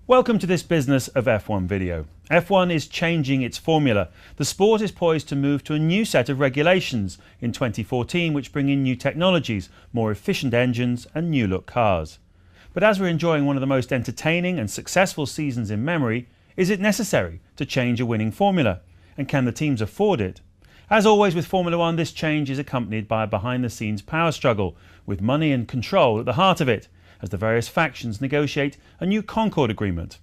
Welcome to this Business of F1 video. F1 is changing its formula. The sport is poised to move to a new set of regulations in 2014 which bring in new technologies, more efficient engines and new look cars. But as we're enjoying one of the most entertaining and successful seasons in memory, is it necessary to change a winning formula? And can the teams afford it? As always with Formula One, this change is accompanied by a behind-the-scenes power struggle, with money and control at the heart of it, as the various factions negotiate a new Concord Agreement.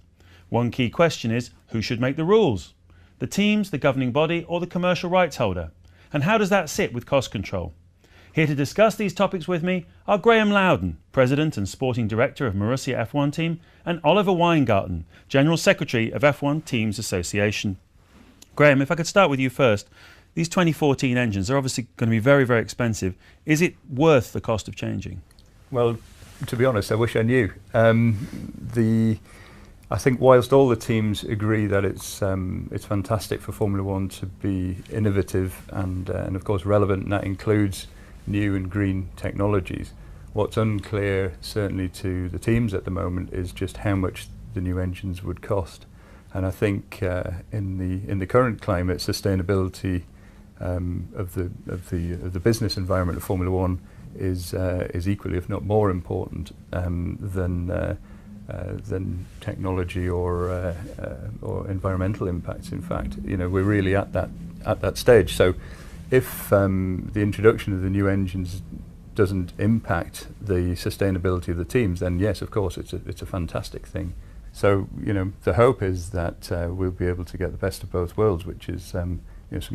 One key question is, who should make the rules? The teams, the governing body, or the commercial rights holder? And how does that sit with cost control? Here to discuss these topics with me are Graham Loudon, President and Sporting Director of Marussia F1 Team, and Oliver Weingarten, General Secretary of F1 Teams Association. Graham, if I could start with you first. These 2014 engines are obviously going to be very, very expensive. Is it worth the cost of changing? Well, to be honest, I wish I knew. I think whilst all the teams agree that it's fantastic for Formula One to be innovative and of course relevant, and that includes new and green technologies, what's unclear certainly to the teams at the moment is just how much the new engines would cost. And I think in the current climate, sustainability of the business environment of Formula One is equally, if not more important than technology or environmental impacts. In fact, you know, we're really at that stage. So, if the introduction of the new engines doesn't impact the sustainability of the teams, then yes, of course, it's a fantastic thing. So, you know, the hope is that we'll be able to get the best of both worlds, which is some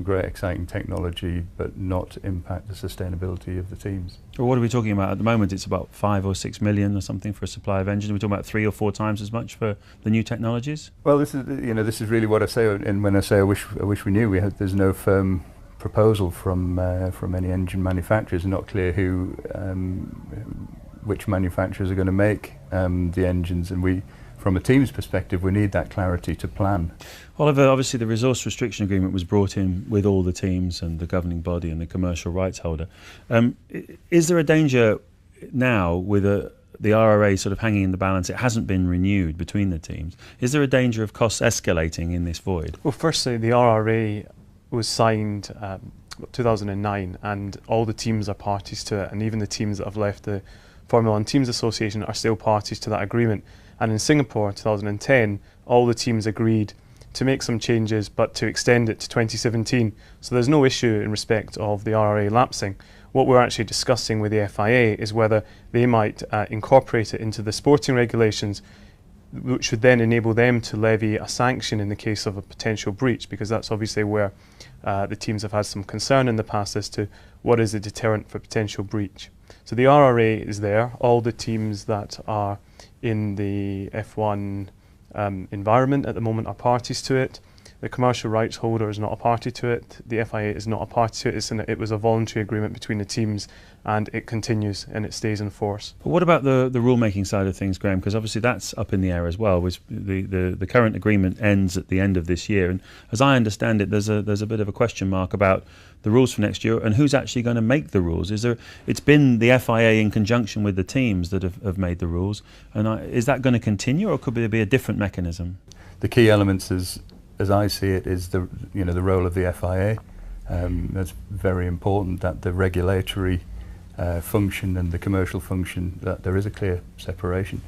great exciting technology, but not impact the sustainability of the teams. Well, what are we talking about at the moment? It's about 5 or 6 million or something for a supply of engines. We're talking about 3 or 4 times as much for the new technologies. Well, this is really what I say. And when I say I wish we knew, there's no firm proposal from any engine manufacturers. Not clear which manufacturers are going to make the engines, and from a team's perspective, we need that clarity to plan. Oliver, obviously the resource restriction agreement was brought in with all the teams and the governing body and the commercial rights holder. Is there a danger now with the RRA sort of hanging in the balance? It hasn't been renewed between the teams. Is there a danger of costs escalating in this void? Well, firstly, the RRA was signed 2009, and all the teams are parties to it, and even the teams that have left the Formula One Teams Association are still parties to that agreement. And in Singapore 2010, all the teams agreed to make some changes but to extend it to 2017. So there's no issue in respect of the RRA lapsing. What we're actually discussing with the FIA is whether they might incorporate it into the sporting regulations, which would then enable them to levy a sanction in the case of a potential breach, because that's obviously where the teams have had some concern in the past as to what is the deterrent for potential breach. So the RRA is there. All the teams that are in the F1 environment at the moment are parties to it. The commercial rights holder is not a party to it. The FIA is not a party to it. It was a voluntary agreement between the teams, and it continues and it stays in force. But what about the rule-making side of things, Graham? Because obviously that's up in the air as well. The current agreement ends at the end of this year, and as I understand it, there's a bit of a question mark about the rules for next year and who's actually going to make the rules. It's been the FIA in conjunction with the teams that have made the rules, and is that going to continue, or could there be a different mechanism? The key elements, as I see it, is the role of the FIA. That's very important, that the regulatory function and the commercial function, that there is a clear separation,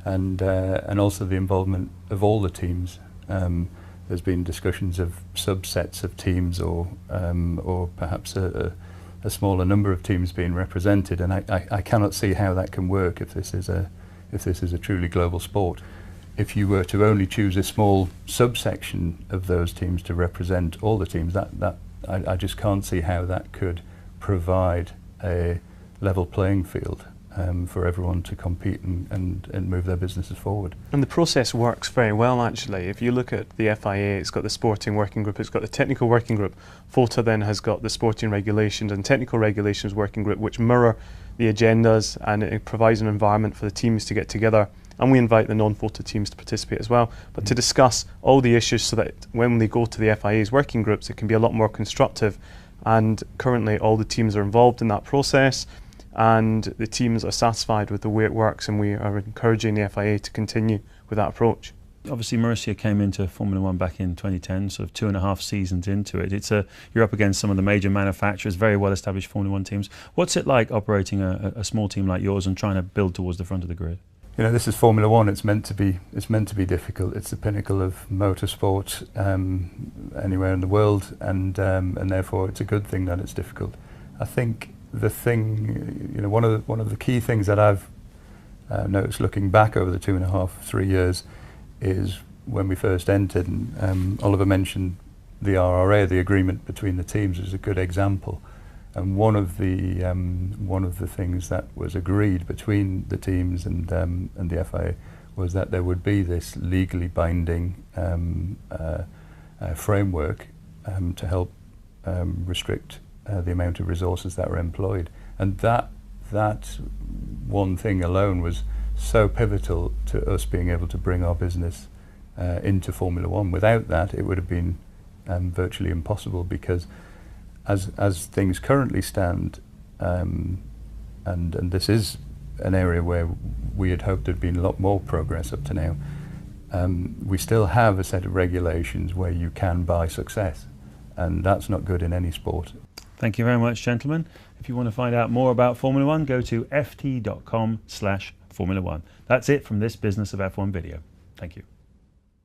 and also the involvement of all the teams. There's been discussions of subsets of teams, or perhaps a smaller number of teams being represented, and I cannot see how that can work if this is a truly global sport. If you were to only choose a small subsection of those teams to represent all the teams, I just can't see how that could provide a level playing field for everyone to compete and move their businesses forward. And the process works very well, actually. If you look at the FIA, it's got the sporting working group, it's got the technical working group. FOTA then has got the sporting regulations and technical regulations working group, which mirror the agendas, and it provides an environment for the teams to get together. And we invite the non-FOTA teams to participate as well, but to discuss all the issues so that when they go to the FIA's working groups, it can be a lot more constructive. And currently all the teams are involved in that process, and the teams are satisfied with the way it works, and we are encouraging the FIA to continue with that approach. Obviously, Marussia came into Formula One back in 2010, sort of 2.5 seasons into it. You're up against some of the major manufacturers, very well-established Formula One teams. What's it like operating a small team like yours and trying to build towards the front of the grid? You know, this is Formula One. It's meant to be difficult. It's the pinnacle of motorsport anywhere in the world, and therefore it's a good thing that it's difficult. I think the thing, you know, one of the key things that I've noticed looking back over the 2.5-3 years is when we first entered, and Oliver mentioned the RRA, the agreement between the teams, is a good example. And one of the things that was agreed between the teams and the FIA was that there would be this legally binding framework to help restrict the amount of resources that were employed. And that one thing alone was so pivotal to us being able to bring our business into Formula One. Without that, it would have been virtually impossible, because as things currently stand, and this is an area where we had hoped there'd been a lot more progress up to now, we still have a set of regulations where you can buy success, and that's not good in any sport. Thank you very much, gentlemen. If you want to find out more about Formula One, go to ft.com/Formula One. That's it from this Business of F1 video. Thank you.